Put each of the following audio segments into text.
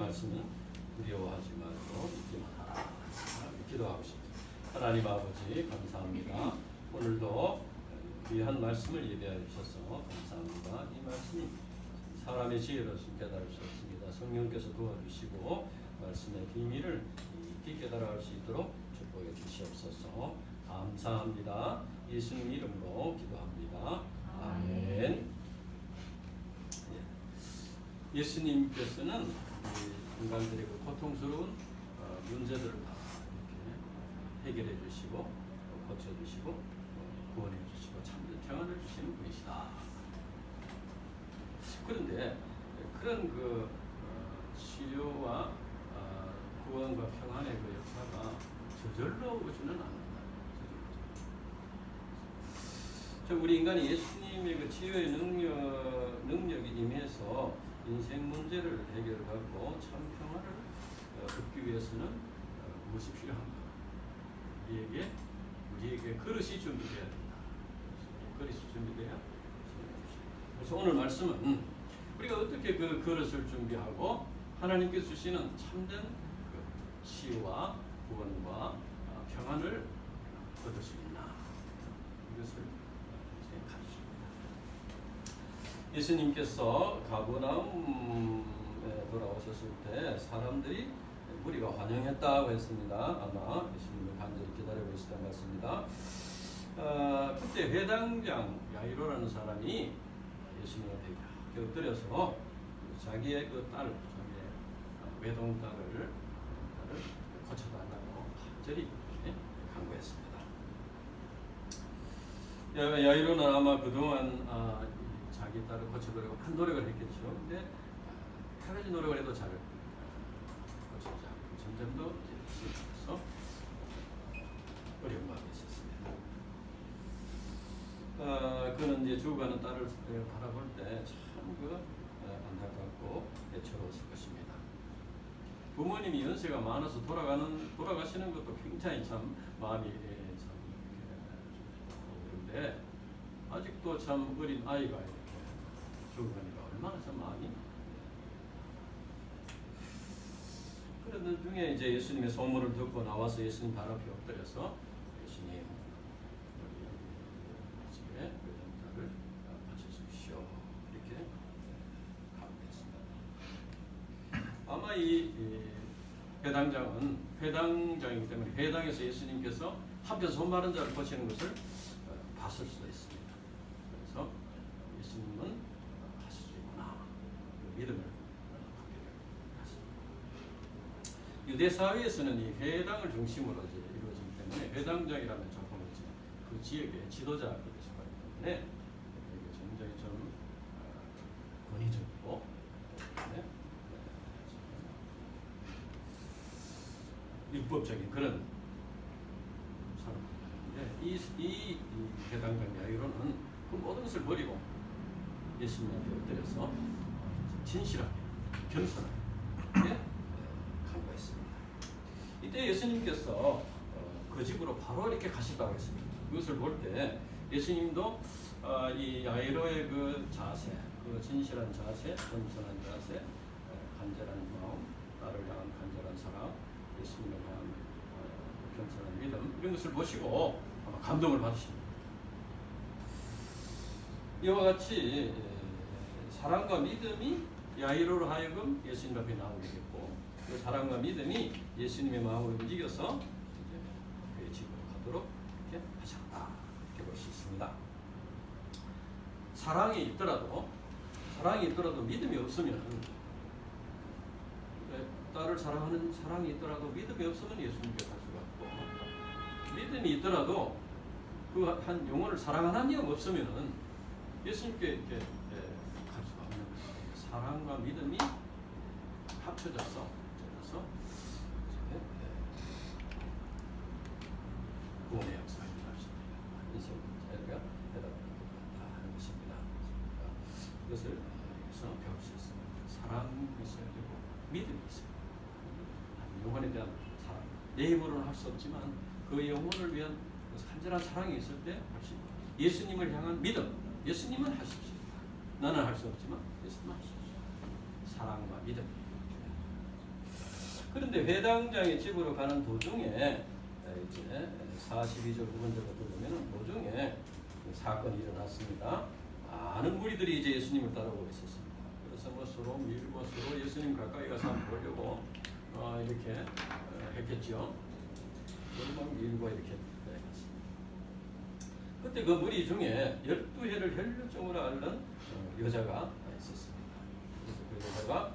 말씀은 두려워하지 말고 믿기만 하라. 기도하고 싶습니다. 하나님 아버지 감사합니다. 오늘도 귀한 말씀을 예배하여 주셔서 감사합니다. 이 말씀이 사람의 지혜로서 깨달을 수 없습니다. 성령께서 도와주시고 말씀의 비밀을 깊이 깨달아 수 있도록 축복해 주시옵소서. 감사합니다. 예수님 이름으로 기도합니다. 아멘. 예수님께서는 인간들의 그 고통스러운 문제들을 다 이렇게 해결해 주시고 고쳐 주시고 구원해 주시고 참된 평안을 주시는 분이시다. 그런데 그런 그 치료와 구원과 평안의 그 역사가 저절로 오지는 않는다. 우리 인간이 예수님의 그 치유의 능력이 임해서 인생 문제를 해결하고 참 평화를 얻기 위해서는 무엇이 필요한가? 우리에게 그릇이 준비되어야 된다. 그릇이 준비되어야. 그래서 오늘 말씀은 우리가 어떻게 그 그릇을 준비하고 하나님께서 주시는 참된 그 치유와 구원과 평안을 얻을 수 있나? 이것을 예수님께서 가버나움에 돌아오셨을 때 사람들이 무리가 환영했다고 했습니다. 아마 예수님을 간절히 기다리고 있었던 것 같습니다. 그때 회당장 야이로라는 사람이 예수님 앞에 이렇게 엎드려서 자기의 그 딸, 자기의 외동딸을 고쳐달라고 간절히 간구했습니다. 야이로는 아마 그동안 자기 딸을 고쳐보려고 한 노력을 했겠죠. 근데 여러 가지 노력을 해도 잘 고치지 않고 점점 더 심해서 어려운 마음이 있었습니다. 그는 이제 죽어가는 딸을 바라볼 때 참 안타깝고 애처로웠을 것입니다. 부모님이 연세가 많아서 돌아가시는 것도 굉장히 참 마음이 참 그런데 아직도 참 어린 아이가 죽으니까 얼마나 참 마음이. 그러던 중에 이제 예수님의 소문을 듣고 나와서 예수님 발 앞에 엎드려서 예수님 우리 집에 외동딸을 바쳐주십시오 이렇게 간구했습니다. 아마 이 회당장은 회당장이기 때문에 회당에서 예수님께서 한편 손 마른 자를 고치는 것을 봤을 수도 있습니다. 그래서 예수님은 믿음을 갖게 됩니다. 유대 사회에서는 이 회당을 중심으로 이루어지기 때문에 회당장이라는 조건을 그 지역의 지도자가 되는 때문에 굉장히 좀 권위적이고 율법적인 그런 사람인데 이 회당장 야이로는 그 모든 것을 버리고 예수님한테 엎드려서 진실하게 겸손하게 간구했습니다. 이때 예수님께서 그 집으로 바로 이렇게 가셨다고 했습니다. 그것을 볼 때 예수님도 이 야이로의 그 자세, 그 진실한 자세, 겸손한 자세, 간절한 마음, 나를 향한 간절한 사랑, 예수님을 향한 겸손한 믿음 이런 것을 보시고 감동을 받으십니다. 이와 같이 사랑과 믿음이 야이로로 하여금 예수님 앞에 나오게 됐고 그 사랑과 믿음이 예수님의 마음을 움직여서 그의 집으로 가도록 이렇게 하셨다. 이렇게 볼 수 있습니다. 사랑이 있더라도 믿음이 없으면 딸을 사랑하는 사랑이 있더라도 믿음이 없으면 예수님께 갈 수가 없고 믿음이 있더라도 그 한 영혼을 사랑하는 하나님 없으면은 예수님께 이렇게 갈 수가 없는 거예요. 사랑과 믿음이 합쳐져서 구원의 역사가 일어납니다. 인생 문제가 해답될 것 같다 하는 것입니다. 그것을 여기서 배울 수 있습니다. 사랑이 있어야 되고 믿음이 있어야 되고 영혼에 대한 사랑. 내 힘으로는 할 수 없지만 그 영혼을 위한 간절한 사랑이 있을 때 할 수 있고 예수님을 향한 믿음. 예수님은 할 수 있습니다. 나는 할 수 없지만 예수님은 할 수 있습니다. 사랑과 믿음. 그런데 회당장의 집으로 가는 도중에 이제 42절 후반절부터 보면은 도중에 사건이 일어났습니다. 많은 무리들이 이제 예수님을 따라오고 있었습니다. 그래서 뭐 서로 밀고 서로 예수님 가까이 가서 한번 보려고 이렇게 했겠죠. 서로 밀고 이렇게 했습니다. 그때 그 무리 중에 12해를 혈류증으로 앓는 여자가 있었습니다. 그래서 그 여자가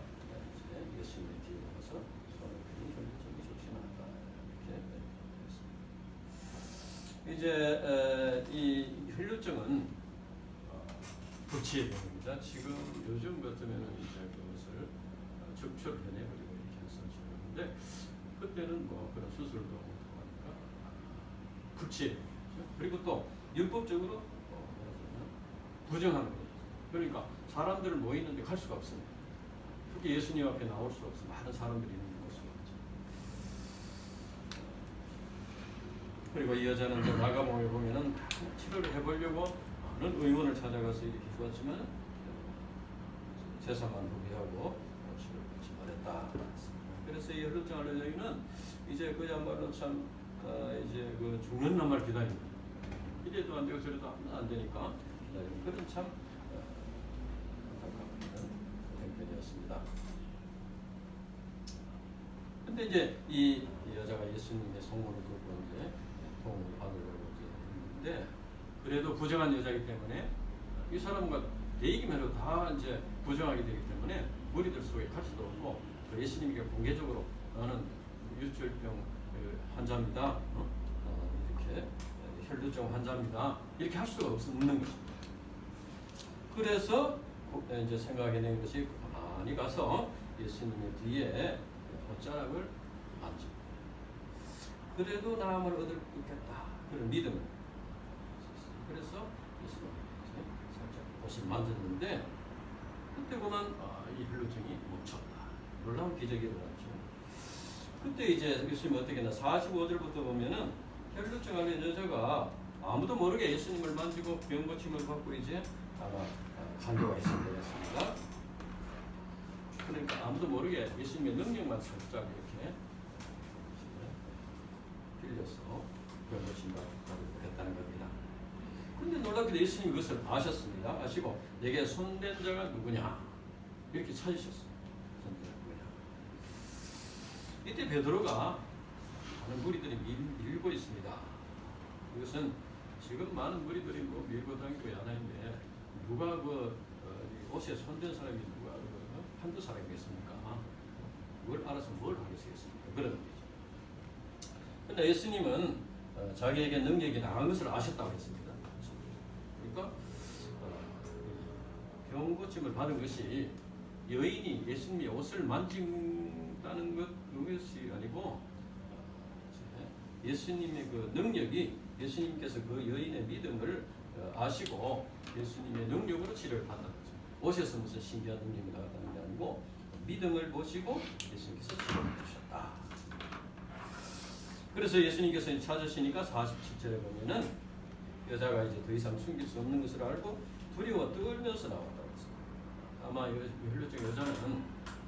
이제 예수님의 뒤에 가서 손을 펴니 혈류증이 좋지 않다 이렇게 했습니다. 이제 이 혈류증은 불치의 병입니다. 지금 요즘 같으면은 이제 그것을 척추를 해내버리고 이렇게 해서 치료하는데 그때는 뭐 그런 수술도 못하고 하니까 불치의 병이죠. 그리고 또 율법적으로 부정하는 거죠. 그러니까 사람들을 모이는데 갈 수가 없습니다. 특히 예수님 앞에 나올 수 없어. 많은 사람들이 있는 데 볼 수가 없죠. 그리고 이 여자는 이제 마가복음에 보면은 치료를 해보려고 많은 의원을 찾아가서 이렇게 해봤지만 재산만 포기하고 치료를 받지 못했다. 그래서 이 혈루증 앓는 여인은 이제 그야말로 참 이제 그 죽는 날만 기다립니다. 이래도 안 되고 저래도 안 되니까 그런 참 안타까운 형편이었습니다. 근데 이제 이 여자가 예수님의 성문을 뚫고 이제 도움을 받으려고 이제 했는데 그래도 부정한 여자이기 때문에 이 사람과 얘기만 해도 다 이제 부정하게 되기 때문에 무리들 속에 갈 수도 없고 예수님께 공개적으로 나는 유출병 환자입니다. 이렇게 혈류증 환자입니다. 이렇게 할 수가 없는 것입니다. 그래서 이제 생각해낸 것이 가만히 가서 예수님의 뒤에 옷자락을 만지고 그래도 나음을 얻을 있겠다 그런 믿음을 그래서 예수님 살짝 옷을 만졌는데 그때 보면 이 혈류증이 멈췄다. 놀라운 기적이 일어났죠. 그때 이제 예수님이 어떻게 했나 45절부터 보면은 혈류증 앓는 여자가 아무도 모르게 예수님을 만지고 병 고침을 받고 이제 아마 간교가 있을 거였습니다. 그러니까 아무도 모르게 예수님의 능력만 살짝 이렇게 빌려서 병 고침 받고 했다는 겁니다. 근데 놀랍게도 예수님이 그것을 아셨습니다. 아시고 내게 손댄 자가 누구냐 이렇게 찾으셨어요. 손댄 자가 누구냐. 이때 베드로가 많은 무리들이 밀고 있습니다. 이것은 지금 많은 무리들이 뭐 밀고 다니고 야단인데 누가 그 옷에 손댄 사람이 누가 한두 사람이겠습니까? 그걸 알아서 뭘 하겠습니까? 그런 거죠. 그런데 예수님은 자기에게 능력이 나간 것을 아셨다고 했습니다. 그러니까 병 고침을 받은 것이 여인이 예수님의 옷을 만진다는 그것이 아니고 예수님의 그 능력이 예수님께서 그 여인의 믿음을 아시고 예수님의 능력으로 치료를 받는 거죠. 옷에서 무슨 신기한 능력이 나왔다는 게 아니고 믿음을 보시고 예수님께서 치료를 해주셨다. 그래서 예수님께서 찾으시니까 47절에 보면은 여자가 이제 더 이상 숨길 수 없는 것을 알고 두려워 떨면서 나왔다고 했습니다. 아마 이 혈류증 여자는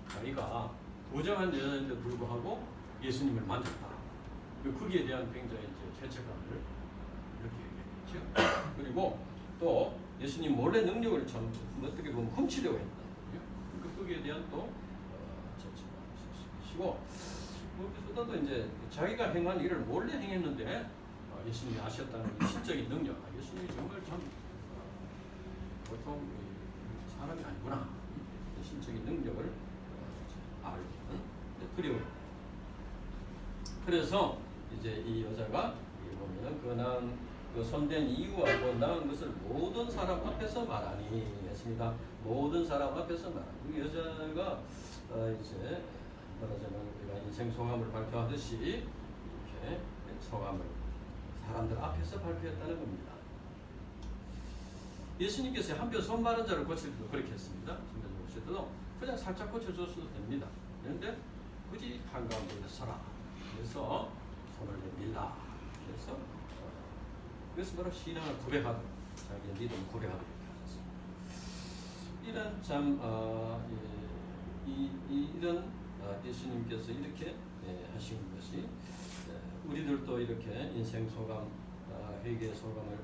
자기가 부정한 여자인데 불구하고 예수님을 만졌다. 거기에 대한 굉장히 이제 죄책감을 이렇게 얘기했죠. 그리고 또 예수님 몰래 능력을 참 어떻게 보면 훔치려고 했다. 그러니까 거기에 대한 또 죄책감을 쓰시고 무엇보다도 이제 자기가 행한 일을 몰래 행했는데 예수님이 아셨다는 이 신적인 능력. 예수님이 정말 참 보통 사람이 아니구나. 신적인 능력을 알기는 두려워. 그래서 이제 이 여자가 보면은 그 손댄 이유하고 나은 것을 모든 사람 앞에서 말하니 했습니다. 모든 사람 앞에서 말하니. 그 여자가 이제 말하자면 우리가 인생 소감을 발표하듯이 이렇게 소감을 사람들 앞에서 발표했다는 겁니다. 예수님께서 한편 손 마른 자를 고칠 때도 그렇게 했습니다. 손마른 고칠 때도 그냥 살짝 고쳐줬어도 됩니다. 그런데 굳이 한가운데 서라. 그래서 손을 내밀라. 그래서 바로 신앙을 고백하도록 자기의 믿음을 고백하도록 이렇게 하셨습니다. 이런 참 이런 예수님께서 이렇게 하신 것이 우리들도 이렇게 인생 소감, 회개 소감을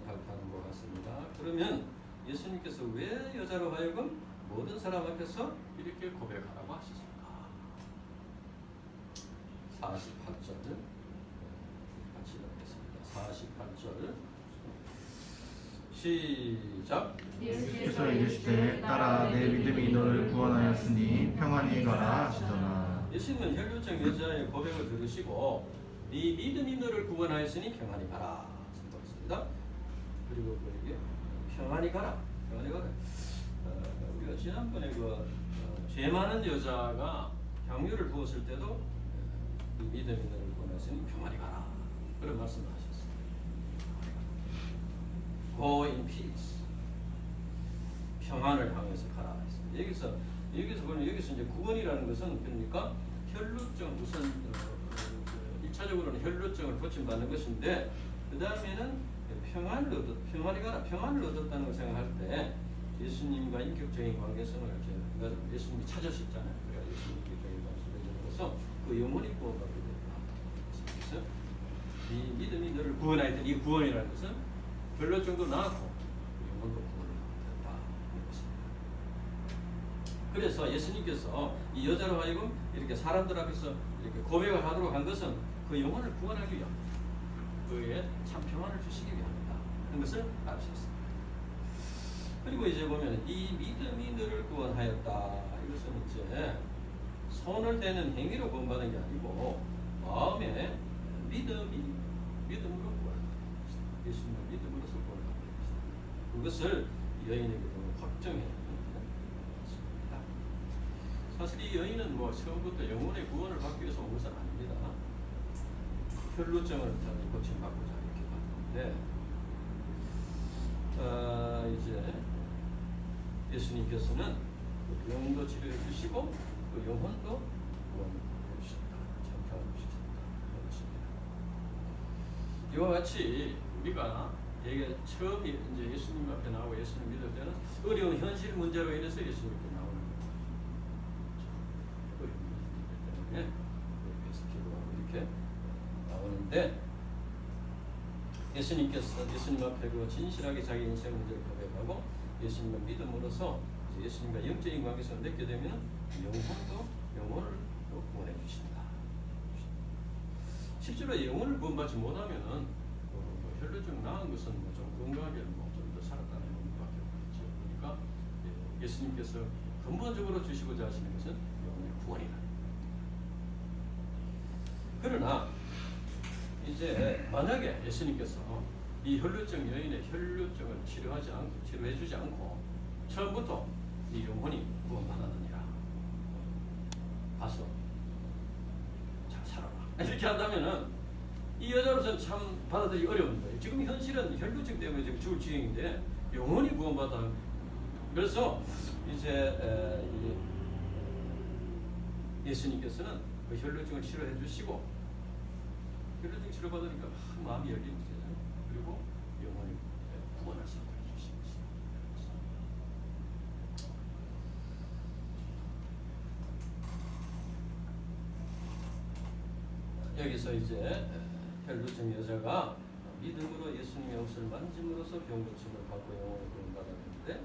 발표하는 것 같습니다. 그러면 예수님께서 왜 여자로 하여금 모든 사람 앞에서 이렇게 고백하라고 하셨을까? 48절 같이 읽겠습니다. 48절 시작. 예수께서 이르시되 딸아 내 믿음이 너를 구원하였으니 평안히 가라 하시더라. 예수님은 혈루증 여자의 고백을 들으시고 네 믿음이 너를 구원하였으니 평안히 가라 선포했습니다. 그리고 그에게 평안히 가라, 평안히 가라. 우리가 지난번에 죄 많은 여자가 향유를 부었을 때도 네 믿음이 너를 구원하였으니 평안히 가라 그런 말씀을 하셨습니다. Go in peace. 평안을 향해서 가라. 여기서 보면 여기서 이제 구원이라는 것은 그러니까 혈루증 우선 1차적으로는 혈루증을 고침받는 것인데 그 다음에는 평안히 가라. 평안을 얻었다는 걸 생각할 때 예수님과 인격적인 관계성을 이렇게 예수님이 찾으셨잖아요. 그래서 예수님 인격적인 관계성으로서 그 영혼이 구원받게 된다. 그래서 이 믿음이 너를 구원하였던 이 구원이라는 것은 혈루증도 나았고 영혼도 구원을 받았다. 그래서 예수님께서 이 여자로 하여금 이렇게 사람들 앞에서 이렇게 고백을 하도록 한 것은 그 영혼을 구원하기 위함, 그에 참 평안을 주시기 위함이다 하는 것을 알으셨습니다. 그리고 이제 보면 이 믿음이 너를 구원하였다. 이것은 이제 손을 대는 행위로 구원받은 게 아니고 마음에 믿음으로 구원받는 것이다. 예수님을 믿음으로서 구원받는 것이다. 그것을 여인에게도 확정해. 사실 이 여인은 처음부터 영혼의 구원을 받기 위해서 온 것은 아닙니다. 혈루증을 고침받고자 이렇게 받는데 이제 예수님께서는 그 영도 치료해 주시고 그 영혼도 구원해 주셨다. 참평해 주셨다. 이와 같이 우리가 되게 처음 이제 예수님 앞에 나오고 예수님 믿을 때는 어려운 현실 문제로 인해서 예수님께 나오는 때문에 그래서 기도하고 이렇게 나오는데 예수님께서 예수님 앞에 그 진실하게 자기 인생 문제를 고백하고 예수님을 믿음으로써 예수님과 영적인 관계성을 맺게 되면 영혼을 구원해 주신다. 실제로 영혼을 구원받지 못하면은 혈루증 나은 것은 좀 건강하게 좀 더 살았다는 의미밖에 없겠죠. 그러니까 예수님께서 근본적으로 주시고자 하시는 것은 영혼의 구원이다. 그러나 이제 만약에 예수님께서 이 혈루증 여인의 혈루증을 치료해주지 않고 처음부터 이 영혼이 구원받았느니라 가서 잘 살아라 이렇게 한다면은 이 여자로서는 참 받아들이기 어려운 거예요. 지금 현실은 혈루증 때문에 지금 죽을 지경인데 영혼이 구원받아. 그래서 이제 예수님께서는 그 혈루증을 치료해 주시고 혈루증 치료 받으니까 마음이 열리는 거잖아요. 그리고 영혼이 구원을 선택해 주신 것입니다. 여기서 이제 혈루증 여자가 믿음으로 예수님의 옷을 만짐으로써 병고침을 받고 영혼을 구원받았는데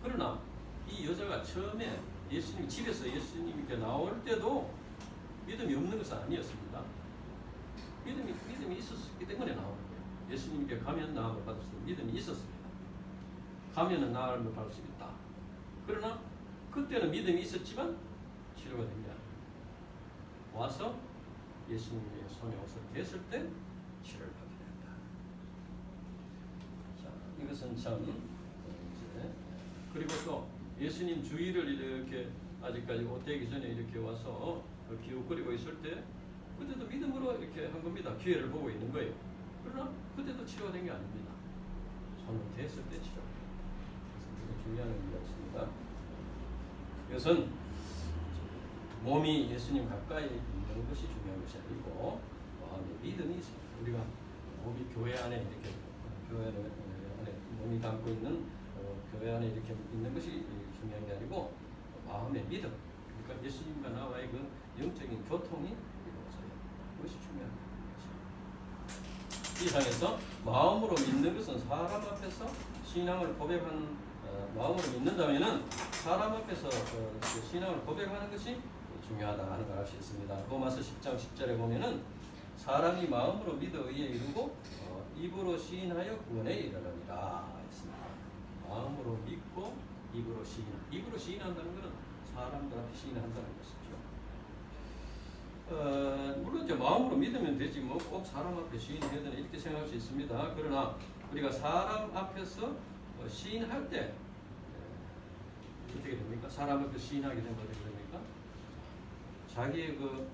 그러나 이 여자가 처음에 예수님 집에서 예수님 이렇게 나올 때도 믿음이 없는 것은 아니었습니다. 믿음이 있었기 때문에 나오는 거예요. 예수님께 가면 나음을 받을 수 있는 믿음이 있었습니다. 가면은 나음을 받을 수 있다. 그러나 그때는 믿음이 있었지만 치료가 된 게 아니에요. 와서 예수님의 손에 옷을 댔을 때 치료를 받게 된다. 자, 이것은 참 이제 그리고 또 예수님 주위를 이렇게 아직까지 옷 대기 전에 이렇게 와서 기웃거리고 있을 때 그때도 믿음으로 이렇게 한 겁니다. 기회를 보고 있는 거예요. 그러나 그때도 치료가 된 게 아닙니다. 손을 댔을 때 치료가 됩니다. 그래서 되게 중요한 의미가 있습니다. 이것은 몸이 예수님 가까이 있는 것이 중요한 것이 아니고 마음에 믿음이 있습니다. 우리가 몸이 교회 안에 이렇게 교회 안에 몸이 담고 있는 교회 안에 이렇게 있는 것이 중요한 게 아니고 마음의 믿음 그러니까 예수님과 나와의 그 영적인 교통이 이루어져야 된다. 그것이 중요한 것이. 이 상에서 마음으로 믿는 것은 사람 앞에서 신앙을 고백하는 마음으로 믿는다면은 사람 앞에서 그 신앙을 고백하는 것이 중요하다 하는 걸 알 수 있습니다. 로마서 10장 10절에 보면은 사람이 마음으로 믿어 의에 이르고 입으로 시인하여 구원에 이르느니라 했습니다. 마음으로 믿고 입으로 시인한다는 것은 사람들 앞에 시인한다는 것이죠. 물론 이제 마음으로 믿으면 되지 뭐 꼭 사람 앞에 시인해야 되나 이렇게 생각할 수 있습니다. 그러나 우리가 사람 앞에서 시인할 때 어떻게 됩니까? 사람 앞에 시인하게 되면 어떻게 됩니까? 자기의 그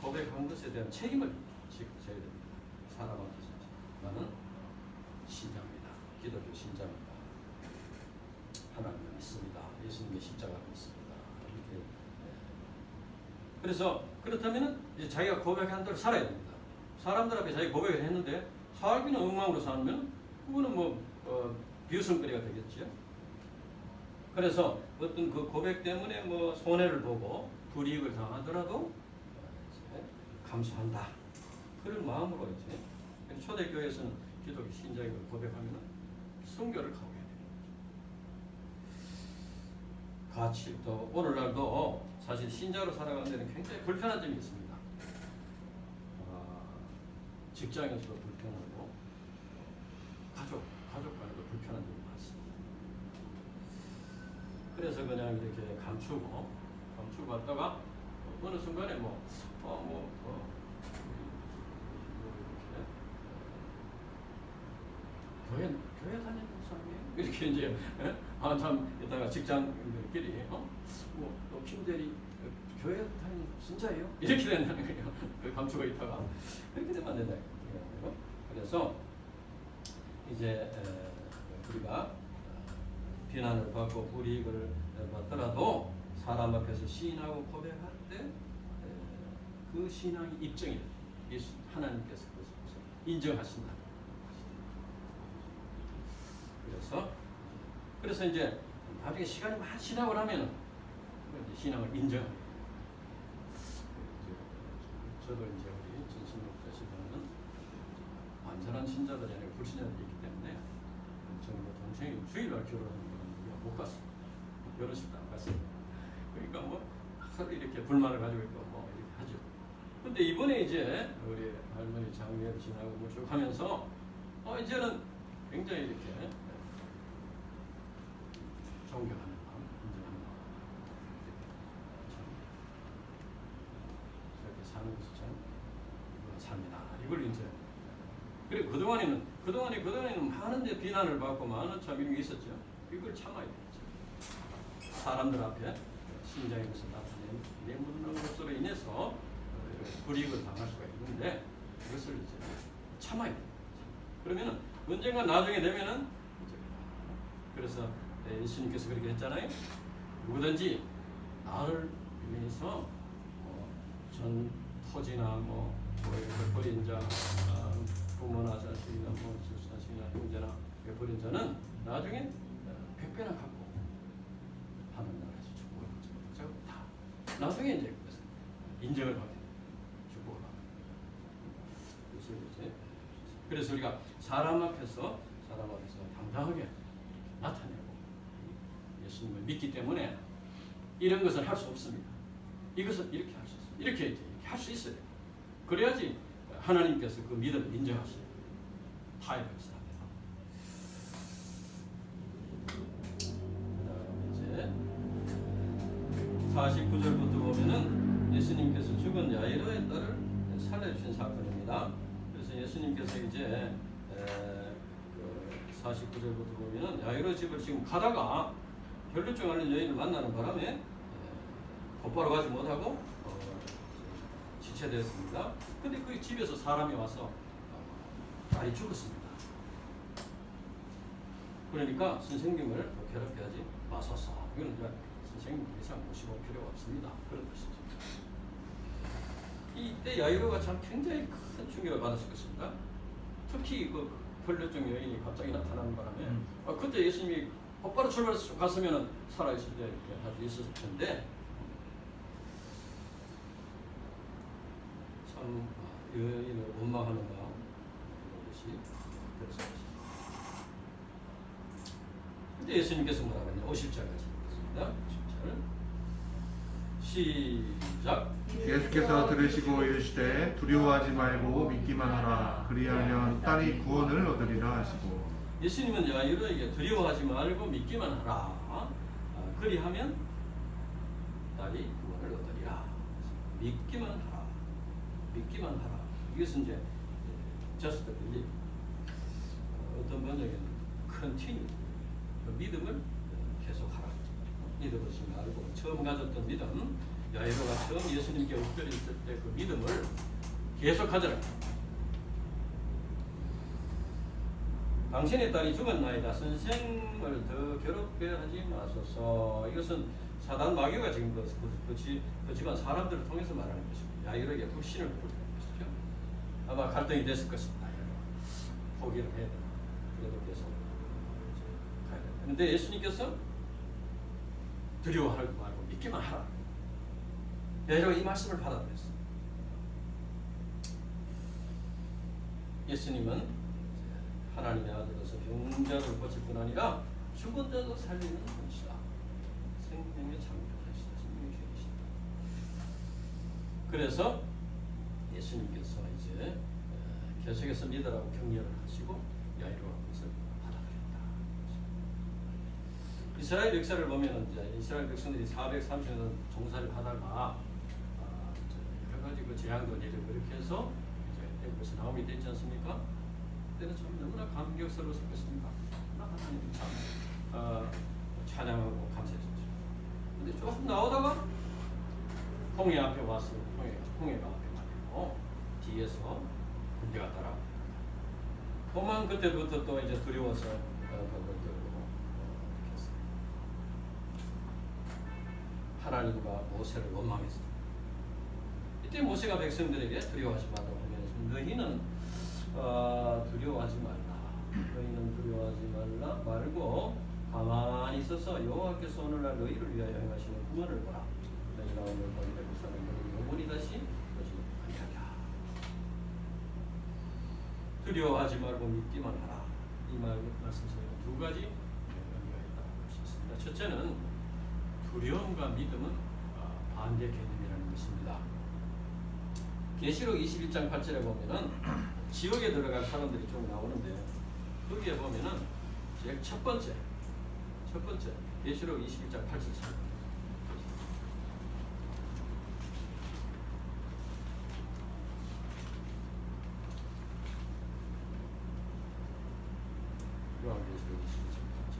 고백한 것에 대한 책임을 져야 됩니다. 사람 앞에서 나는 신자입니다. 기독교 신자입니다. 하나님을 믿습니다. 예수님의 십자가를 믿습니다. 이렇게. 그래서 그렇다면은 이제 자기가 고백한 대로 살아야 됩니다. 사람들 앞에 자기 고백을 했는데 살기는 엉망으로 살면 그거는 뭐 비웃음거리가 되겠죠. 그래서 어떤 그 고백 때문에 뭐 손해를 보고 불이익을 당하더라도 감수한다. 그런 마음으로 이제 초대교회에서는 기독교 신자의 걸 고백하면 순교를 가게 돼요. 같이 또 오늘날도 사실 신자로 살아가는 데는 굉장히 불편한 점이 있습니다. 직장에서도 불편하고 가족 간에도 불편한 점이 많습니다. 그래서 그냥 이렇게 감추고 갔다가 어느 순간에 이렇게 교회 다니는 사람이에요? 이렇게 이제 참 이따가 직장인들끼리 김대리 교회 다니는 신자예요? 이렇게 된다는 거예요. 그 감추고 있다가 이렇게 되면 안 된다. 그래서 이제 우리가 비난을 받고 불이익을 받더라도 사람 앞에서 시인하고 고백할 때 그 신앙이 입증이 돼요. 하나님께서 그것을 인정하신다. 그래서 이제 나중에 시간이 많이 지나고 나면 신앙을 인정합니다. 저도 이제 우리 진신목사 시간은 완전한 신자들이 아니고 불신자들이 있기 때문에 저는 동생이 주일날 결혼하는 건 못 갔습니다. 결혼식도 안 갔습니다. 그러니까 서로 이렇게 불만을 가지고 있고 이렇게 하죠. 근데 이번에 이제 우리 할머니 장례를 지나고 쭉 하면서 이제는 굉장히 이렇게 존경하는 마음, 인정하는 마음, 저렇게 사는 것이 참 삽니다. 이걸 이제 그리고 그동안에는 많은 데 비난을 받고 많은 참 이런 게 있었죠. 이걸 참아야 되죠. 사람들 앞에 신장의 것을 나타내는 내묻는 것으로 인해서 불이익을 당할 수가 있는데 그것을 이제 참아야 돼요. 그러면은 언젠가 나중에 되면은 그래서 예수님께서 그렇게 했잖아요. 누구든지 나를 위해서 전 토지나 버린 자, 부모나 자식이나 자식이나 형제나 버린 자는 나중에 100배나 갖고 하는 나라에서 축복을 받죠. 다 나중에 이제 인정을 받게 축복을 받게. 그래서 우리가 사람 앞에서 당당하게 나타내고 예수님을 믿기 때문에 이런 것을 할 수 없습니다. 이것은 이렇게 할 수 있어요. 이렇게 할 수 있어요. 그래야지 하나님께서 그 믿음을 인정하시고 타협을 시작합니다. 이제 49절부터 보면은 예수님께서 죽은 야이로의 딸을 살려주신 사건입니다. 그래서 예수님께서 이제 49절부터 보면은 야이로 집을 지금 가다가 혈루증 앓는 여인을 만나는 바람에 곧바로 가지 못하고 지체되었습니다. 근데 그 집에서 사람이 와서 딸이 죽었습니다. 그러니까 선생님을 괴롭게 하지 마소서. 이건 이제 선생님 이상 모시고 필요가 없습니다. 그런 것이죠. 이때 야이로가 참 굉장히 큰 충격을 받았을 것입니다. 특히 그 혈루증 여인이 갑자기 나타나는 바람에 그때 예수님이 곧바로 출발해서 갔으면 살아있을 때 이렇게 할 수 있었을 텐데 참 여인을 원망하는 마음 이런 것이 들었습니다. 근데 예수님께서 뭐라고 하냐? 50절까지 읽겠습니다. 50절 시작. 예수께서 들으시고 이르시되 두려워하지 말고 믿기만 하라. 그리하면 딸이 구원을 얻으리라 하시고. 예수님은 야이로에게 두려워하지 말고 믿기만 하라. 그리하면 딸이 구원을 얻으리라. 믿기만 하라. 믿기만 하라. 이것은 이제 just believe. 어떤 번역에는 continue. 믿음을 계속하라. 믿어보지 말고 처음 가졌던 믿음, 야이로가 처음 예수님께 엎드렸을 때 그 믿음을 계속하자라. 당신의 딸이 죽었나이다. 선생을 더 괴롭게 하지 마소서. 이것은 사단 마귀가 지금 그 집안 사람들을 통해서 말하는 것입니다. 야이로에게 불신을 보이는 것이죠. 아마 갈등이 됐을 것입니다. 포기를 해야 된다. 그래도 계속 가야 된다. 그런데 예수님께서 두려워하지 말고 믿기만 하라. 야이로가 이 말씀을 받아들였어요. 예수님은 하나님의 아들로서 병자를 고칠 뿐 아니라 죽은 자도 살리는 분이시다. 생명의 창조자이시다. 생명의 주인이시다. 그래서 예수님께서 이제 계속해서 믿으라고 격려를 하시고 야이로가 그것을 받아들였다. 이스라엘 역사를 보면 이제 이스라엘 백성들이 430년 종살이 하다가 여러 가지 그 재앙도 일을 그렇게 해서 이제 그것이 나오게 되지 않습니까? 그때는 참 너무나 감격스러웠을 것입니다. 하나님 참 찬양하고 감사했었죠. 근데 조금 나오다가 홍해 앞에 왔어요. 홍해가 앞에 와고 뒤에서 군대가 따라옵니다. 그만 그때부터 또 이제 두려워서 벌벌 떨고 했어요. 하나님과 모세를 원망했어요. 이때 모세가 백성들에게 두려워하지 말라고 하면서 너희는 두려워하지 말라. 너희는 두려워하지 말라 말고 가만히 있어서 여호와께서 오늘날 너희를 위하여 행하시는 구원을 보라. 너희가 오늘 본 예루살렘을 너희 영원히 다시 보지 아니하리라. 두려워하지 말고 믿기만 하라. 이 말씀 속에 두 가지 의미가 있다고 볼 수 있습니다. 첫째는 두려움과 믿음은 반대 개념이라는 것입니다. 계시록 21장 8절에 보면은 지옥에 들어갈 사람들이 좀 나오는데 거기에 보면은 제일 첫 번째 계시록 21장 8절 요한계시록 21장 8절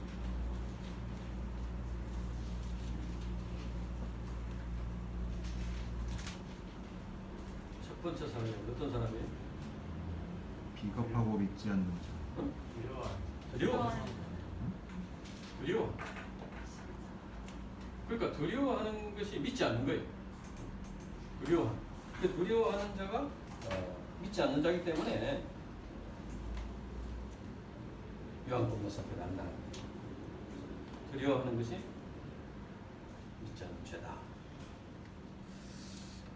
첫 번째 사람이 어떤 사람이에요? 비겁하고 믿지 않는 자. 두려워. 그러니까 두려워하는 것이 믿지 않는 거예요. 두려워하는 자가 믿지 않는 자이기 때문에 요한복음 앞에 안 나는 거예요. 두려워하는 것이 믿지 않는 죄다.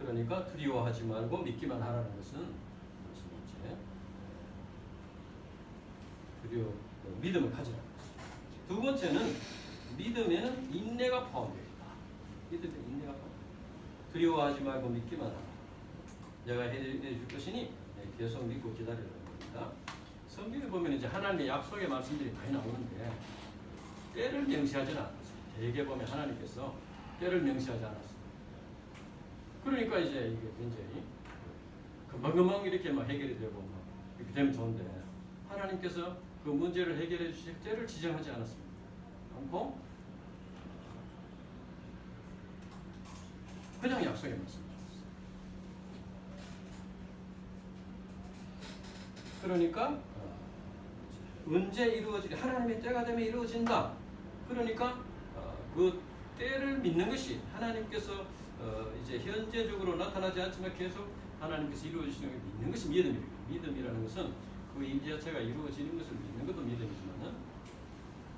그러니까 두려워하지 말고 믿기만 하라는 것은 믿음을 가지라. 두 번째는 믿음에는 인내가 포함되어 있다. 믿음에 인내가 포함되어 있다. 두려워하지 말고 믿기만 하라. 내가 해줄 것이니 계속 믿고 기다리라는 겁니다. 성경에 보면 이제 하나님의 약속의 말씀들이 많이 나오는데 때를 명시하지는 않았어요. 대개 보면 하나님께서 때를 명시하지 않았어요. 그러니까 이제 이게 굉장히 금방금방 이렇게 막 해결이 되고 막 이렇게 되면 좋은데 하나님께서 그 문제를 해결해 주실 때를 지정하지 않았습니다. 않고 그냥 약속의 말씀을 주셨어요. 그러니까 언제 이루어지게 하나님의 때가 되면 이루어진다. 그러니까 그 때를 믿는 것이 하나님께서 이제 현재적으로 나타나지 않지만 계속 하나님께서 이루어지시는 걸 믿는 것이 믿음입니다. 믿음이라는 것은 그 일 자체가 이루어지는 것을 믿는 것도 믿음이지만은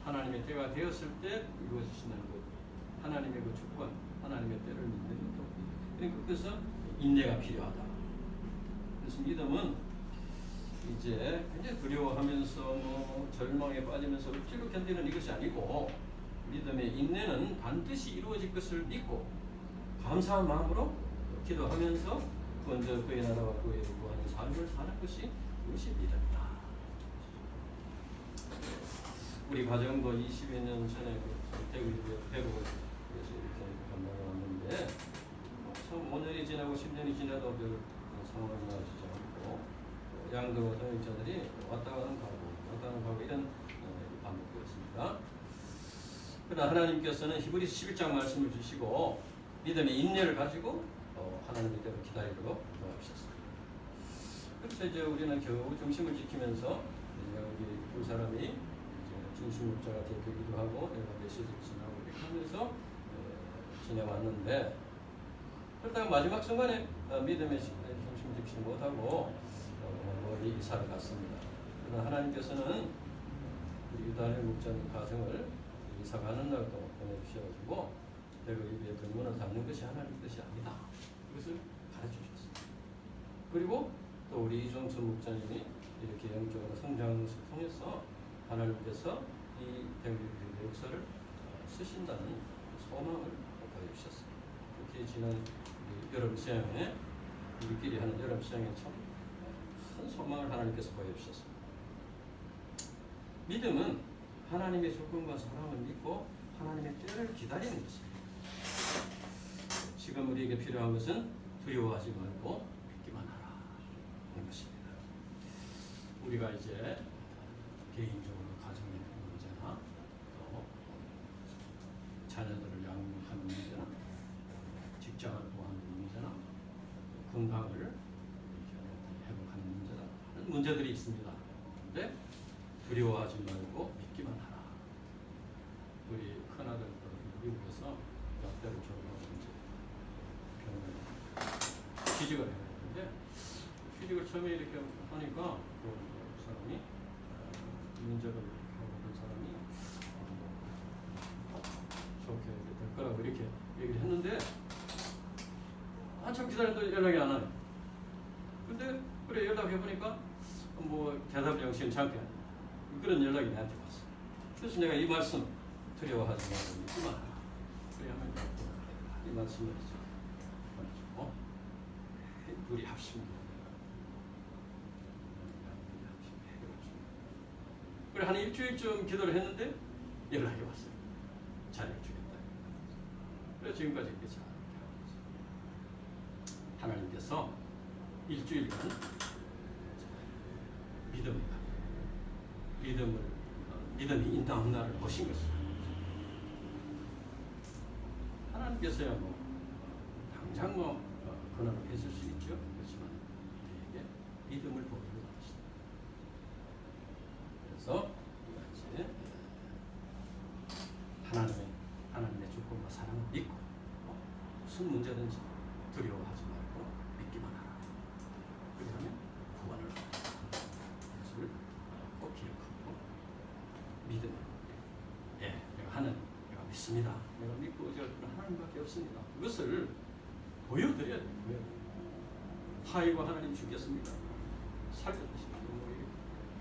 하나님의 때가 되었을 때 이루어지시는 것, 하나님의 그 주권, 하나님의 때를 믿는 것도 믿음. 그러니까 그래서 인내가 필요하다. 그래서 믿음은 이제 굉장히 두려워하면서 뭐 절망에 빠지면서 억지로 견디는 이것이 아니고 믿음의 인내는 반드시 이루어질 것을 믿고 감사한 마음으로 기도하면서 먼저 그의 나라와 그의 구하는 삶을 사는 것이 이것이 믿음이다. 우리 가정도 20여 년 전에 대구에서 이렇게 감당해 왔는데 참 5년이 지나고 10년이 지나도 별 상황이 나아지지 않고 양도 동역자들이 왔다 가고 이런 반복되었습니다. 그러나 하나님께서는 히브리서 11장 말씀을 주시고 믿음의 인내를 가지고 하나님의 대로 기다리도록 도와주셨습니다. 그래서 이제 우리는 겨우 중심을 지키면서 여기 두 사람이 이제 중심 목자가 되기도 하고 내가 메시지를 전하고 이렇게 하면서 지내왔는데 그러다가 마지막 순간에 믿음의 중심을 지키지 못하고 멀리 이사를 갔습니다. 그러나 하나님께서는 우리 유다의 목자님 가정을 이사 가는 날도 보내주셔가지고 대거 입에 근문을 닫는 것이 하나님 뜻이 아니다. 이것을 가르쳐 주셨습니다. 그리고 또 우리 이종수 목자님이 이렇게 영적으로 성장을 통해서 하나님께서 이 대구의 역사를 쓰신다는 소망을 보여주셨습니다. 특히 지난 여름 수양에 우리끼리 하는 여름 수양에 참 큰 소망을 하나님께서 보여주셨습니다. 믿음은 하나님의 조건과 사랑을 믿고 하나님의 때를 기다리는 것입니다. 지금 우리에게 필요한 것은 두려워하지 말고 믿기만 하라 하는 것입니다. 우리가 이제 개인적으로 가정의 문제나 또 자녀들을 양육하는 문제나 직장을 구하는 문제나 건강을 회복하는 문제나 하는 문제들이 있습니다. 그런데 두려워하지 말고 믿기만 하라. 우리 큰아들도 미국에서 약대를 졸업하고 이제 병원에 취직을 해야 되는데 취직을 처음에 이렇게 하니까 그 사람이 면접을 하고 그 사람이 좋게 될 거라고 이렇게 얘기를 했는데 한참 기다렸더니 연락이 안 와요. 근데 그래 연락해보니까 뭐 대답이 영시찮게 그런 연락이 나한테 왔어. 그래서 내가 이 말씀 두려워하지 말고 믿기만 하라. 그래 하면 이 말씀을 가지고 우리 합심도 그래 한 일주일쯤 기도를 했는데 연락이 왔어요. 자리를 주겠다. 그래서 지금까지 이렇게 잘 하나님께서 일주일간 믿음이 인당한 날을 보신 것입니다. 하나님께서야 뭐 당장 권한을 해줄 수 있죠. 그렇지만 우리에게 믿음을 보여주는 것입니다. 그래서 우리가 이제 하나님의 조건과 사랑을 믿고 무슨 문제든지 두려워하지 말고 믿기만 하라. 그러면 구원을 얻는다. 그것을 꼭 기억하고 믿음을 내가 믿습니다. 내가 믿고 의지할 분은 하나님밖에 없습니다. 그것을 보여드려야 돼요. 하이와 하나님 주겠습니다. 살려주시는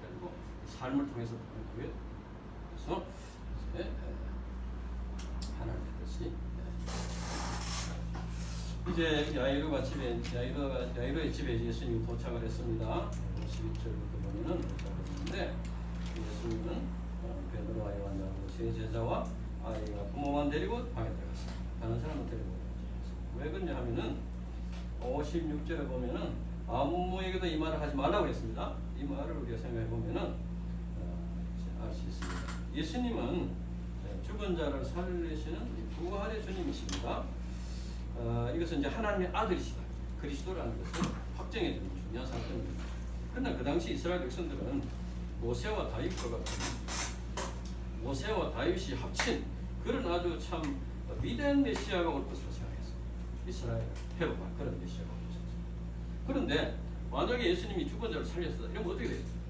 그리고 삶을 통해서 보여드려야 돼요. 그래서 하나님의 뜻이 이제 야이로의 집에 예수님이 도착을 했습니다. 12절부터 보면은 도착을 했는데 예수님은 베드로와 요한하고 세 제자와 아이가 부모만 데리고 방에 들어갔어요. 다른 사람은 데리고 들어갔어요. 왜 그러냐 하면은 56절에 보면은 아무에게도 이 말을 하지 말라고 했습니다. 이 말을 우리가 생각해 보면은 알 수 있습니다. 예수님은 죽은 자를 살리시는 부활의 주님이십니다. 이것은 이제 하나님의 아들이시다. 그리스도라는 것을 확정해 주는 중요한 사건입니다. 그러나 그 당시 이스라엘 백성들은 모세와 다윗과 같은 모세와 다윗이 합친 그런 아주 참 위대한 메시아가 올 것으로 생각했어요. 이스라엘 회복할 그런 메시아가 올 것이었어요. 그런데 만약에 예수님이 죽은 자를 살렸다 이러면 어떻게 되겠어요?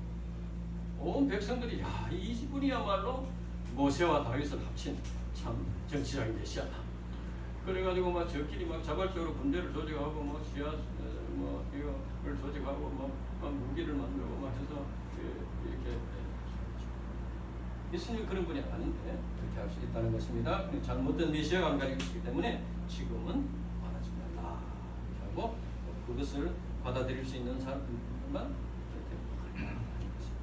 온 백성들이 이분이야말로 모세와 다윗을 합친 참 정치적인 메시아다. 그래가지고 막 저끼리 막 자발적으로 군대를 조직하고 뭐 뭐 이거를 조직하고 뭐 무기를 만들고 막 해서 이렇게 예수님이 그런 분이 아닌데 그렇게 할 수 있다는 것입니다. 잘못된 메시아가 가리고 있기 때문에 지금은 말하지 말라 이렇게 하고 그것을 받아들일 수 있는 사람들만 이렇게 하는 것입니다.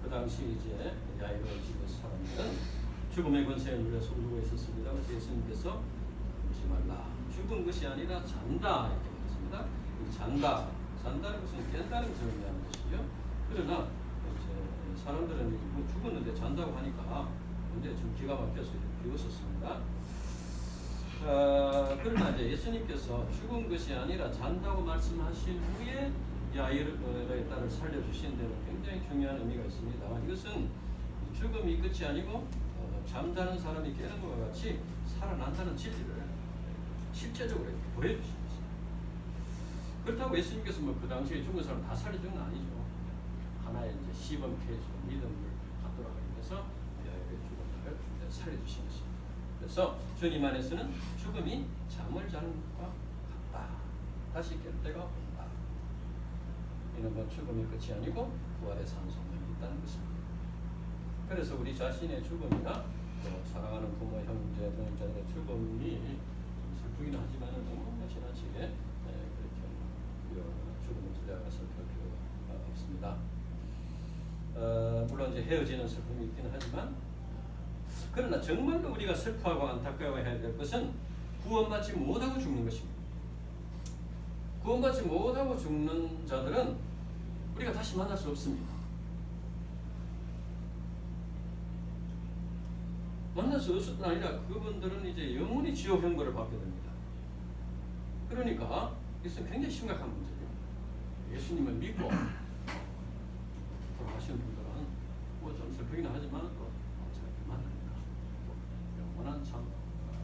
그 당시 이제 야이로 지구 사람들은 죽음의 권세에 눌려서 울고 있었습니다. 그래서 예수님께서 울지 말라. 죽은 것이 아니라 잔다 이렇게 말했습니다. 이 잔다는 것은 깬다는 것을 의미하는 것이죠. 그러나 이제 사람들은 뭐 죽었는데 잔다고 하니까 근데 좀 기가 막혀서 비웃었습니다. 그러나 이제 예수님께서 죽은 것이 아니라 잔다고 말씀하신 후에 야이로의 딸을 살려주신 데는 굉장히 중요한 의미가 있습니다. 이것은 죽음이 끝이 아니고 잠자는 사람이 깨는 것과 같이 살아난다는 진리를 실제적으로 보여주신 것입니다. 그렇다고 예수님께서 뭐 그 당시에 죽은 사람 다 살려준 건 아니죠. 하나의 이제 시범 케이스로 믿음을 갖도록 하기 위해서 야이로의 죽은 딸을 살려주신 것입니다. 그래서 주님 안에서는 죽음이 잠을 자는 것과 같다. 다시 깰 때가 온다. 이는 뭐 죽음이 끝이 아니고 부활의 산소문이 있다는 것입니다. 그래서 우리 자신의 죽음이나 사랑하는 부모, 형제, 동행자들의 죽음이 슬프기는 하지만 너무 지나치게 그렇게 죽음을 두려워서 볼 필요가 없습니다. 물론 이제 헤어지는 슬픔이 있기는 하지만 그러나 정말로 우리가 슬퍼하고 안타까워해야 될 것은 구원받지 못하고 죽는 것입니다. 구원받지 못하고 죽는 자들은 우리가 다시 만날 수 없습니다. 만날 수 없을 뿐 아니라 그분들은 이제 영원히 지옥 형벌을 받게 됩니다. 그러니까 이것은 굉장히 심각한 문제예요. 예수님을 믿고 돌아가시는 분들은 뭐 좀 슬프기는 하지만 또 어차피 만납니다. 영원한 참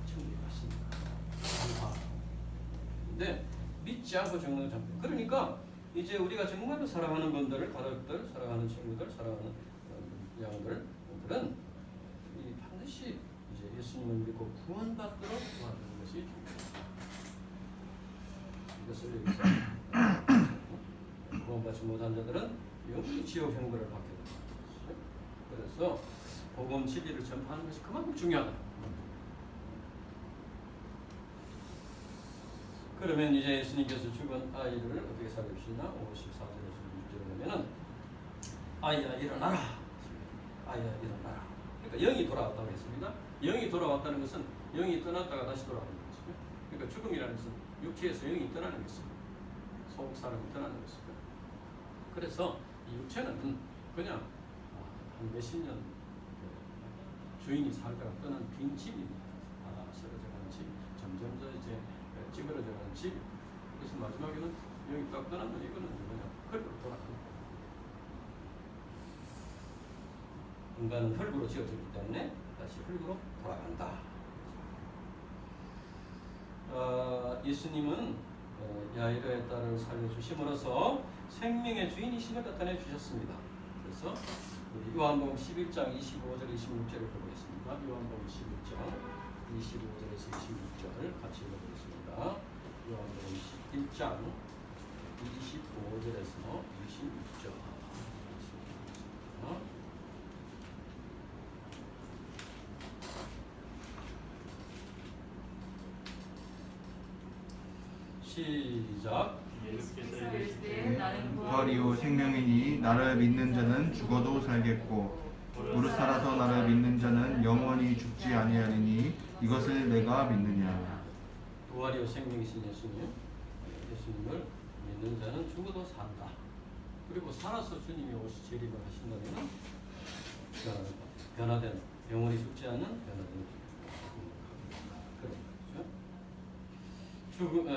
천국에 갔습니다. 근데 믿지 않고 죽는 참. 그러니까 이제 우리가 정말로 사랑하는 분들을, 가족들, 사랑하는 친구들, 사랑하는 양들은 반드시 이제 예수님을 믿고 구원받도록 도와주는 것이 중요합니다. 이것을 여기서 구원받지 못한 자들은 영원히 지옥 형벌을 받게 됩니다. 그래서 복음 진리를 전파하는 것이 그만큼 중요하다. 그러면 이제 예수님께서 죽은 아이를 어떻게 살려주시나? 54절에서 6절에 보면은 아이야 일어나라. 아이야 일어나라. 그러니까 영이 돌아왔다고 했습니다. 영이 돌아왔다는 것은 영이 떠났다가 다시 돌아오는 것이죠. 그러니까 죽음이라는 것은 육체에서 영이 떠나는 것입니다. 속 사람이 떠나는 것이죠. 그래서 이 육체는 그냥 한 몇십 년 주인이 살다가 떠난 빈 집입니다. 쓰러져가는 집, 점점 이제 찌그러져가는 집. 그래서 마지막에는 영이 딱 떠나면 이거는 그냥 흙으로 돌아갑니다. 인간은 흙으로 지어졌기 때문에 다시 흙으로 돌아간다. 예수님은 야이로의 딸을 살려주심으로써 생명의 주인이심을 나타내 주셨습니다. 그래서 우리 요한복음 11장 25절 26절을 보겠습니다. 요한복음 11장 25절에서 26절 같이 읽어보겠습니다. 요한복음 11장 25절에서 26절 시작. 예수께서 이르시되 나는 부활이요 생명이니 나를 믿는 자는 죽어도 살겠고 무릇 살아서 나를 믿는 자는 영원히 죽지 아니하리니 이것을 내가 믿느냐. 부활이요 생명이신 예수님을 믿는 자는 죽어도 산다. 그리고 살아서 주님이 오시 재림을 하신다면 변화된 영원히 죽지 않는 변화된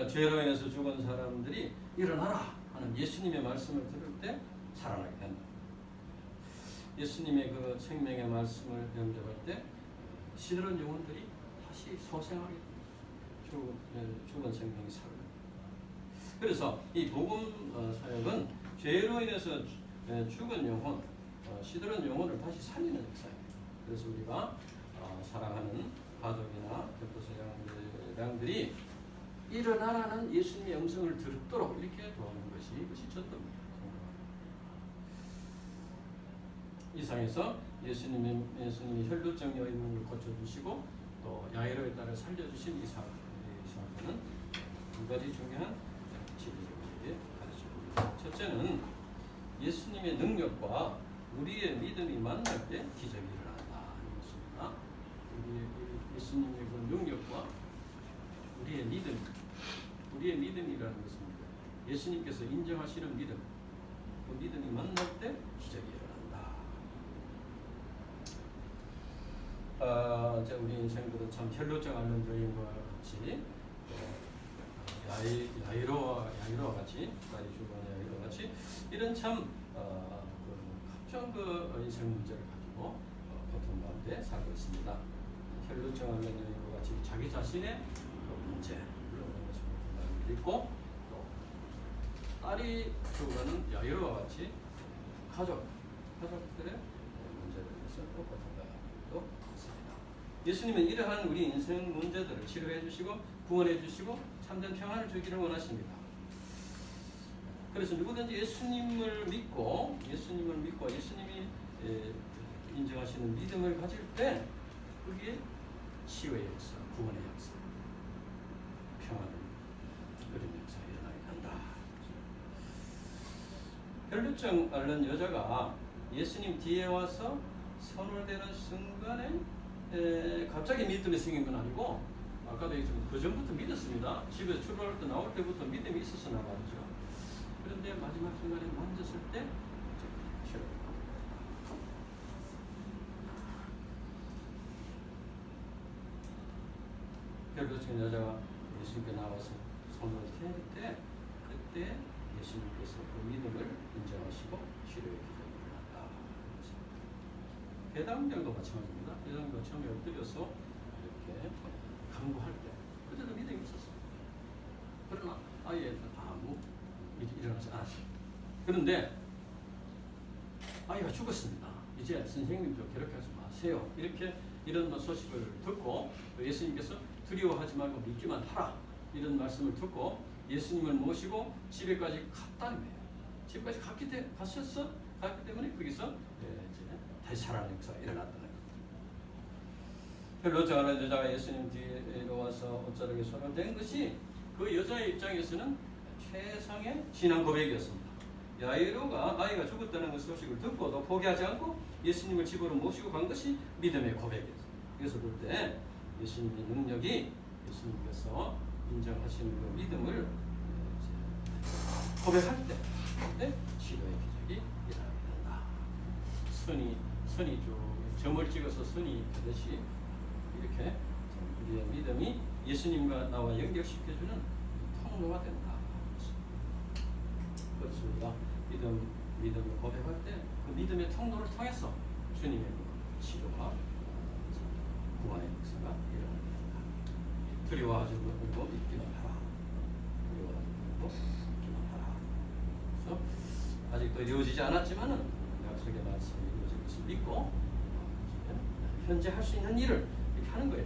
죄로 인해서 죽은 사람들이 일어나라 하는 예수님의 말씀을 들을 때 살아나게 된다. 예수님의 그 생명의 말씀을 영접할 때 시들은 영혼들이 다시 소생하게 됩니다. 죽은 생명이 살아납니다. 그래서 이 복음 사역은 죄로 인해서 죽은 영혼, 시들은 영혼을 다시 살리는 역사입니다. 그래서 우리가 사랑하는 가족이나 교도소 양들이 일어나라는 예수님의 음성을 듣도록 이렇게 도와주는 것이 이것이 전도입니다. 이상에서 예수님이 혈루증 여인을 고쳐주시고 또 야이로에 따라 살려주신 이 사건은 두 가지 중요한 진리를 가르쳐줍니다. 첫째는 예수님의 능력과 우리의 믿음이 만날 때 기적이 일어난다. 이것입니다. 예수님의 그 능력과 우리의 믿음이라는 것입니다. 예수님께서 인정하시는 믿음, 그 믿음이 만날 때 기적이 일어난다. 우리 인생들은 참 혈루증 앓는 여인과 같이 야이로와 같이 딸이 죽은 야이로와 같이 이런 참 각종 그 인생 문제를 가지고 고통 가운데 살고 있습니다. 혈루증 앓는 여인과 같이 자기 자신의 문제를 있고 또 딸이 죽어가는 야이로와 같이 가족들의 문제를 위해서 또 고통가도 있습니다. 예수님은 이러한 우리 인생 문제들을 치료해 주시고 구원해 주시고 참된 평안을 주기를 원하십니다. 그래서 누구든지 예수님을 믿고 예수님이 인정하시는 믿음을 가질 때 그게 치유의 역사, 구원의 역사, 평안을 그런 역사가 일어나게 한다. 혈루증 앓는 여자가 예수님 뒤에 와서 손을 대는 순간에 갑자기 믿음이 생긴 건 아니고 아까도 얘기했지만 그 전부터 믿었습니다. 집에 출발할 때 나올 때부터 믿음이 있었으나 말이죠. 그런데 마지막 순간에 만졌을 때 혈루증 여자가 예수님께 나와서 손을 댈 때 그때 예수님께서 그 믿음을 인정하시고 치료의 기적이 일어났다. 배당장도 마찬가지입니다. 배당도 처음에 엎드려서 이렇게 간구할 때 그때도 믿음이 있었어요. 그러나 아예 아무 일어나지 않았어요. 그런데 아이가 죽었습니다. 이제 선생님도 괴롭히지 마세요. 이런 소식을 듣고 예수님께서 두려워하지 말고 믿기만 하라. 이런 말씀을 듣고 예수님을 모시고 집에까지 갔다는 거예요. 집까지 갔기 때문에 거기서 이제 다시 살아나는 역사가 일어났다는 거예요. 혈루증 앓는 여자가 예수님 뒤로 와서 옷자락에 손을 댄 것이 그 여자의 입장에서는 최상의 신앙 고백이었습니다. 야이로가 아이가 죽었다는 그 소식을 듣고도 포기하지 않고 예수님을 집으로 모시고 간 것이 믿음의 고백이었어요. 그래서 그때 예수님의 능력이 예수님께서 인정하시는 그 믿음을 고백할 때 치료의 기적이 일어나게 된다. 선이 점을 찍어서 선이 하듯이 이렇게 우리의 믿음이 예수님과 나와 연결시켜주는 통로가 된다. 그렇습니다. 믿음을 고백할 때 그 믿음의 통로를 통해서 주님의 치료와 구원의 역사가 일어나게 된다. 두려워하지 말고 믿기만 하라. 믿기만 하라. 그래서 아직도 이루어지지 않았지만은 약속의 말씀이 이루어질 것을 믿고 현재 할 수 있는 일을 이렇게 하는 거예요.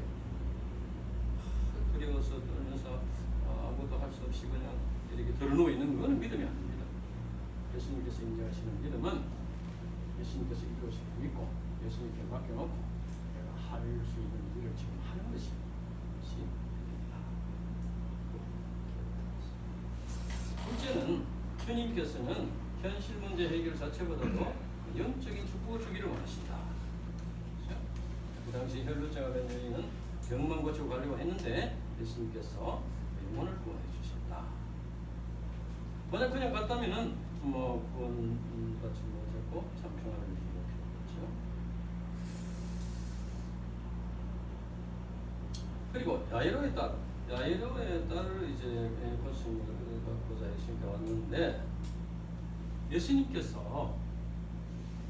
두려워서 떨면서 아무것도 할 수 없이 그냥 이렇게 들어누워 있는 것은 믿음이 아닙니다. 예수님께서 인정하시는 믿음은 예수님께서 이루어질 수 믿고 예수님께 맡겨놓고 내가 할 수 있는 일을 지금 하는 것이 둘째는 주님께서는 현실 문제 해결 자체보다도 영적인 축복을 주기를 원하신다. 그렇죠? 그 당시 혈루증 앓는 여인은 병만 고치고 가려고 했는데 예수님께서 영혼을 구원해 주신다. 만약 그냥 갔다면은 구원 받지 못했고 참 평안을 이루었겠죠. 그리고 야이로의 딸을 이제 고침을 받고자 예수님께 왔는데 예수님께서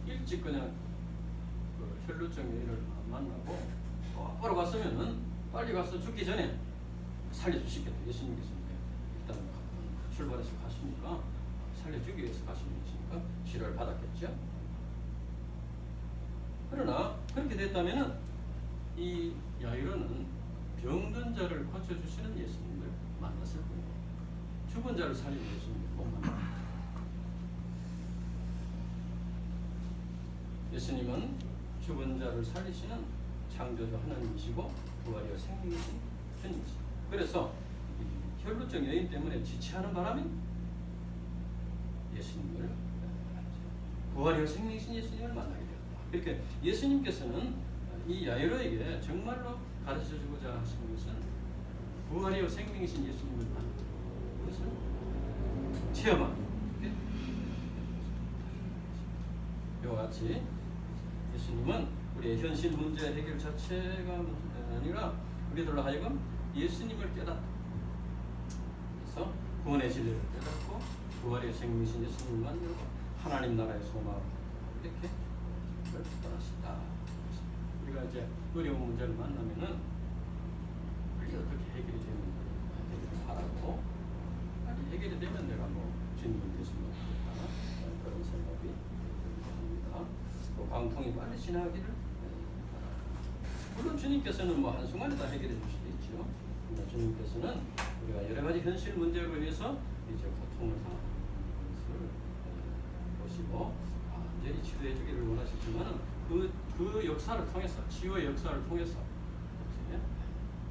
일찍 그냥 그 혈루증 여인을 안 만나고 바로 갔으면은 빨리 가서 죽기 전에 살려주시겠다. 예수님께서 일단 출발해서 가시니까 살려주기 위해서 가시니까 치료를 받았겠죠. 그러나 그렇게 됐다면은 이 야이로는 병든 자를 고쳐주시는 예수님을 만났을 뿐이고 죽은 자를 살리는 예수님을 못 만났다. 예수님은 죽은 자를 살리시는 창조주 하나님이시고 부활이요 생명이신 주님이시다. 그래서 이 혈루증 여인 때문에 지체하는 바람에 예수님을 부활이요 생명이신 예수님을 만나게 되었다. 그렇게 예수님께서는 이 야이로에게 정말로 가르쳐주고자 하시는 것은 부활이요 생명이신 예수님을 만나는 것을 체험하는 이와 같이 예수님은 우리의 현실 문제 해결 자체가 아니라 우리들로 하여금 예수님을 깨닫고 그래서 구원의 진리를 깨닫고 부활의 생명이신 예수님을 만들고 하나님 나라의 소망 이렇게 떠나신다. 우리가 이제 어려운 문제를 만나면은 빨리 어떻게 해결이 되면 해결을 하라고 빨리 해결이 되면 내가 뭐 주님을 됐으면 좋겠다 그런 생각이 듭니다. 또 광풍이 빨리 지나기를 물론 주님께서는 뭐 한순간에 다 해결해 줄 수도 있죠. 그러나 주님께서는 우리가 여러 가지 현실 문제로 인해서 이제 고통을 당하는 것을 보시고 완전히 치료해 주기를 원하시지만 그 역사를 통해서 치유의 역사를 통해서 이제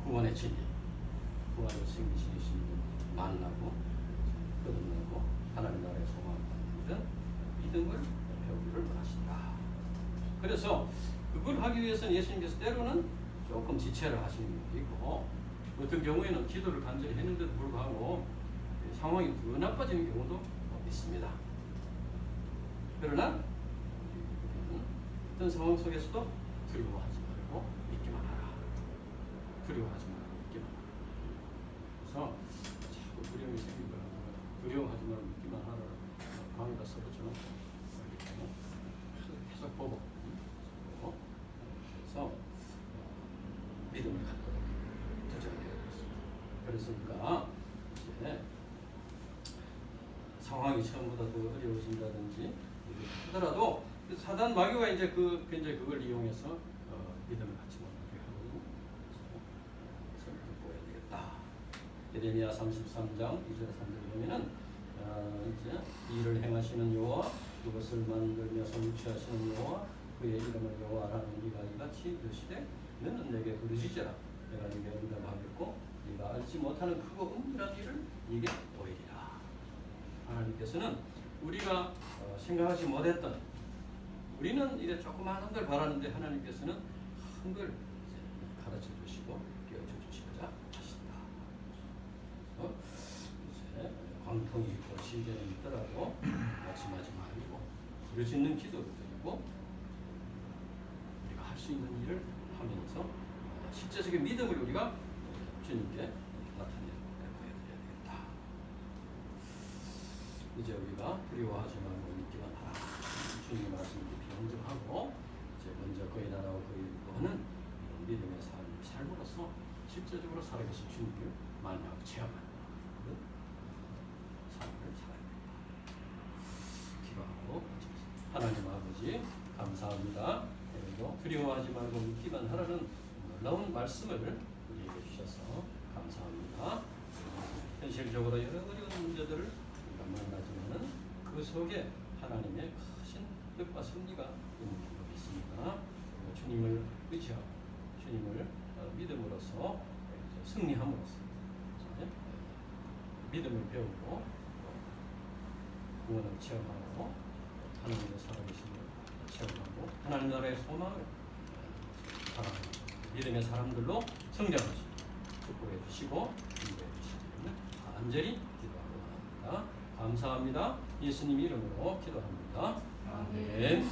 구원의 진리, 부활의 생기신 예수님을 만나고 거듭나고 하나님 나라의 소망을 받는 믿음을 배우기를 원하신다. 그래서 그걸 하기 위해서는 예수님께서 때로는 조금 지체를 하시는 경우도 있고 어떤 경우에는 기도를 간절히 했는데도 불구하고 상황이 더 나빠지는 경우도 있습니다. 그러나 어떤 상황 속에서도 두려워하지 말고 믿기만 하라. 두려워하지 말고 믿기만 하라. 그래서 자꾸 두려움이 생기고 두려워하지 말고 믿기만 하라. 강의가 써보죠. 계속 보고 그래서 믿음을 갖도록 도전해야 되겠습니다. 그래서 우리가 이제 상황이 처음보다 더 어려워진다든지 하더라도 사단 마귀가 이제 그걸 이용해서 믿음을 갖지 못하게 하고 보여야 되겠다. 예레미야 33장 2절 3절 보면은 이제 일을 행하시는 여호와 그것을 만들며 성취하시는 여호와 그의 이름을 여호와라는 네가 이같이 이르시되 너는 내게 부르짖으라 내가 네게 응답하겠고 네가 알지 못하는 크고 은밀한 일을 네게 보이리라. 하나님께서는 우리가 생각하지 못했던 우리는 이래 조그마한 걸 바라는데 하나님께서는 큰 걸 가르쳐 주시고 깨우쳐 주시고자 하신다. 이제 광풍이 있고 시대는 있더라도 낙심하지 말고 부르짖는 기도를 드리고 우리가 할 수 있는 일을 하면서 실제적인 믿음을 우리가 주님께 나타내고 보여드려야 되겠다. 이제 우리가 두려워하지 말고 믿기만 하라. 주님의 말씀을 깊이 온전하고 이제 먼저 그의 나라와 그의 구원은 믿음의 삶으로서 실제적으로 살아계신 주님을 만나고 체험하는 그런 삶을 살아야 된다. 기도하고 하나님 아버지 감사합니다. 그리고 두려워하지 말고 믿기만 하라는 놀라운 말씀을 우리에게 주셔서 감사합니다. 현실적으로 여러 어려운 문제들을 우리가 만나지만은 그 속에 하나님의 크신 뜻과 섭리가 있는 줄 믿습니다. 주님을 의지하고 주님을 믿음으로써 승리함으로써 믿음을 배우고 구원을 체험하고 하나님의 살아계심을 체험하고 하나님 나라의 소망을 바라보는 믿음의 사람들로 성장하시고 축복해 주시고 인도해 주시기를 간절히 기도하고 합니다. 감사합니다. 예수님 이름으로 기도합니다. 아멘.